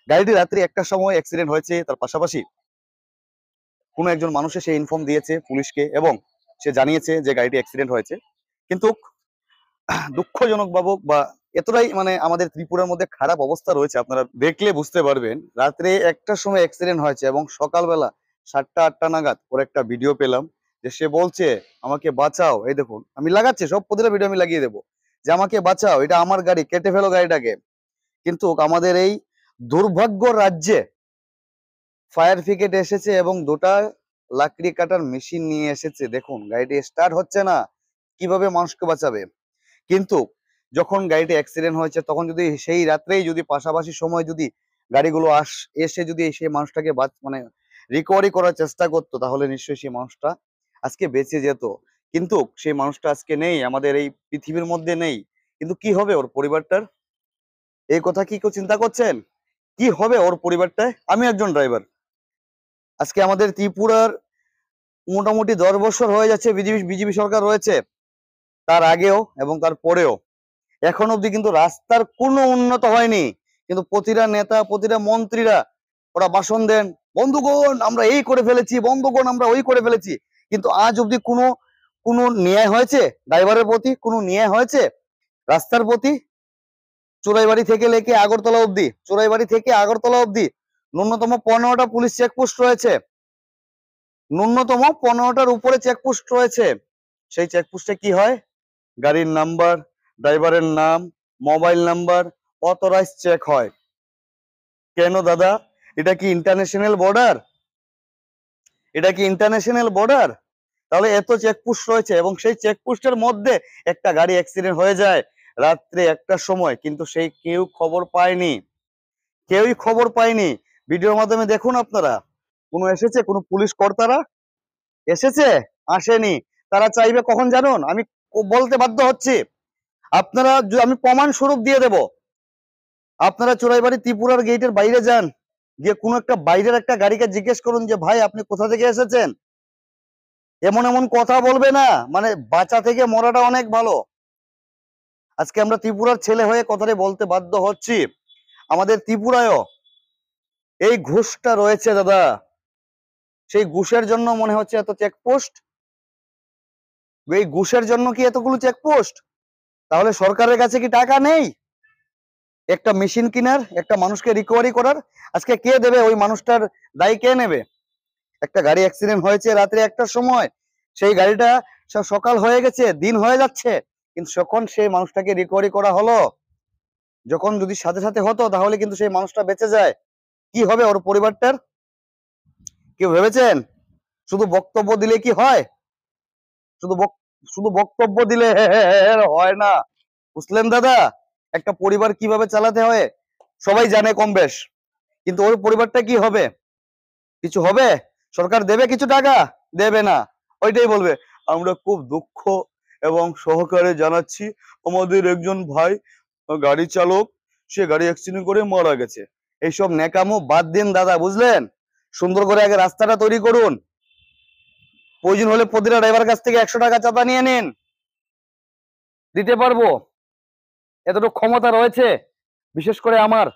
গাড়িটি রাত্রি 1টার সময় অ্যাক্সিডেন্ট হয়েছে। তার পাশাপাশি কোনো একজন মানুষে সে ইনফর্ম দিয়েছে পুলিশকে এবং সে জানিয়েছে যে গাড়িটি অ্যাক্সিডেন্ট হয়েছে। কিন্তু দুঃখজনক বাবক বা এতটাই মানে আমাদের ত্রিপুরার মধ্যে খারাপ অবস্থা রয়েছে, আপনারা দেখলে বুঝতে পারবেন। রাত্রে 1টার সময় অ্যাক্সিডেন্ট হয়েছে এবং সকালবেলা 7টা-8টা নাগাদ ওর একটা ভিডিও পেলাম যে সে বলছে আমাকে বাঁচাও। এই দেখুন, আমি লাগাচ্ছি, সব প্রতিটা ভিডিও আমি লাগিয়ে দেবো যে আমাকে বাঁচাও, এটা আমার গাড়ি, কেটে ফেলো গাড়িটাকে। কিন্তু আমাদের এই দুর্ভাগ্য রাজ্যে ফায়ার ব্রিগেড এসেছে এবং 2টা লাকড়ি কাটার মেশিন নিয়ে এসেছে। দেখুন গাড়িটি স্টার্ট হচ্ছে না, কিভাবে মানুষকে বাঁচাবে? কিন্তু যখন গাড়িটি অ্যাক্সিডেন্ট হয়েছে তখন যদি সেই রাত্রেই যদি পাশাপাশি সময় যদি গাড়িগুলো এসে যদি সেই মানুষটাকে মানে রিকভারি করার চেষ্টা করতো তাহলে নিশ্চয়ই সেই মানুষটা আজকে বেঁচে যেত। কিন্তু সেই মানুষটা আজকে নেই, আমাদের এই পৃথিবীর মধ্যে নেই। কিন্তু কি হবে ওর পরিবারটার? এই কথা কি কেউ চিন্তা করছেন? কি হবে ওর পরিবারটায়? আমি একজন ড্রাইভার, আজকে আমাদের ত্রিপুরার মোটামুটি 10 বছর হয়ে যাচ্ছে বিজেপি সরকার রয়েছে, তার আগেও এবং তার পরেও এখন অবধি কিন্তু রাস্তার কোনো উন্নত হয়নি। কিন্তু প্রতিটা নেতা, প্রতিটা মন্ত্রীরা ওরা ভাষণ দেন, বন্ধুগণ আমরা এই করে ফেলেছি, বন্ধুগণ আমরা ওই করে ফেলেছি। কিন্তু আজ অবধি কোনো ন্যায় হয়েছে? ড্রাইভারের প্রতি কোনো ন্যায় হয়েছে? রাস্তার প্রতি? চোরাইবাড়ি থেকে লেকে আগরতলা অবধি, চোরাইবাড়ি থেকে আগরতলা অবধি ন্যূনতম 15টা পুলিশ চেকপোস্ট রয়েছে, ন্যূনতম 15টার উপরে চেকপোস্ট রয়েছে। সেই চেকপোস্টে কি হয়? গাড়ির নাম্বার, ড্রাইভারের নাম, মোবাইল নাম্বার, অথরাইজ চেক হয়। কেন দাদা? এটা কি ইন্টারন্যাশনাল বর্ডার? এটা কি ইন্টারন্যাশনাল বর্ডার? তাহলে এত চেকপোস্ট রয়েছে এবং সেই চেকপোস্টের মধ্যে একটা গাড়ি অ্যাক্সিডেন্ট হয়ে যায় রাত্রে 1টার সময়, কিন্তু সেই কেউ খবর পায়নি, কেউই খবর পায়নি। ভিডিওর মাধ্যমে দেখুন আপনারা, কোনো এসেছে? কোনো পুলিশ কর্তারা এসেছে? আসেনি। তারা চাইবে কখন জানুন? আমি বলতে বাধ্য হচ্ছি, আপনারা আমি প্রমাণ স্বরূপ দিয়ে দেব। আপনারা চোরাইবাড়ি ত্রিপুরার গেটের বাইরে যান, গিয়ে কোনো একটা বাইরের একটা গাড়িকে জিজ্ঞেস করুন যে ভাই আপনি কোথা থেকে এসেছেন। এমন এমন কথা বলবে না, মানে বাঁচা থেকে মরাটা অনেক ভালো। আজকে আমরা ত্রিপুরার ছেলে হয়ে কথাটা বলতে বাধ্য হচ্ছি। আমাদের ত্রিপুরায়ও এই ঘুষটা রয়েছে দাদা, সেই ঘুষের জন্য মনে হচ্ছে এত চেকপোস্ট। এই ঘুষের জন্য কি এতগুলো চেকপোস্ট? তাহলে সরকারের কাছে কি টাকা নেই একটা মেশিন কেনার, একটা মানুষকে রিকভারি করার? আজকে কে দেবে? ওই মানুষটার দায় কে নেবে? একটা গাড়ি অ্যাক্সিডেন্ট হয়েছে রাত্রে 1টার সময়, সেই গাড়িটা সকাল হয়ে গেছে, দিন হয়ে যাচ্ছে, কিন্তু যখন সেই মানুষটাকে রিকভারি করা হলো, যখন যদি সাথে সাথে হতো তাহলে কিন্তু সেই মানুষটা বেঁচে যায়। কি হবে ওর পরিবারটার? কেউ ভেবেছেন? শুধু বক্তব্য দিলে কি হয়? শুধু শুধু বক্তব্য দিলে হয় না, বুঝলেন দাদা? একটা পরিবার কিভাবে চালাতে হয় সবাই জানে কম বেশ, কিন্তু ওর পরিবারটা কি হবে? কিছু হবে? সরকার দেবে কিছু টাকা? দেবে না। ওইটাই বলবে আমরা খুব দুঃখ এবং সহকারে জানাচ্ছি আমাদের একজন ভাই গাড়ি চালক, সে গাড়ি অ্যাক্সিডেন্ট করে মারা গেছে। এইসব নেকামো বাদ দিন দাদা, বুঝলেন? সুন্দর করে আগে রাস্তাটা তৈরি করুন। প্রয়োজন হলে প্রতিটা ড্রাইভার কাছ থেকে 100 টাকা চাঁদা নিয়ে নিন, দিতে পারবো, এতটুকু ক্ষমতা রয়েছে বিশেষ করে আমার।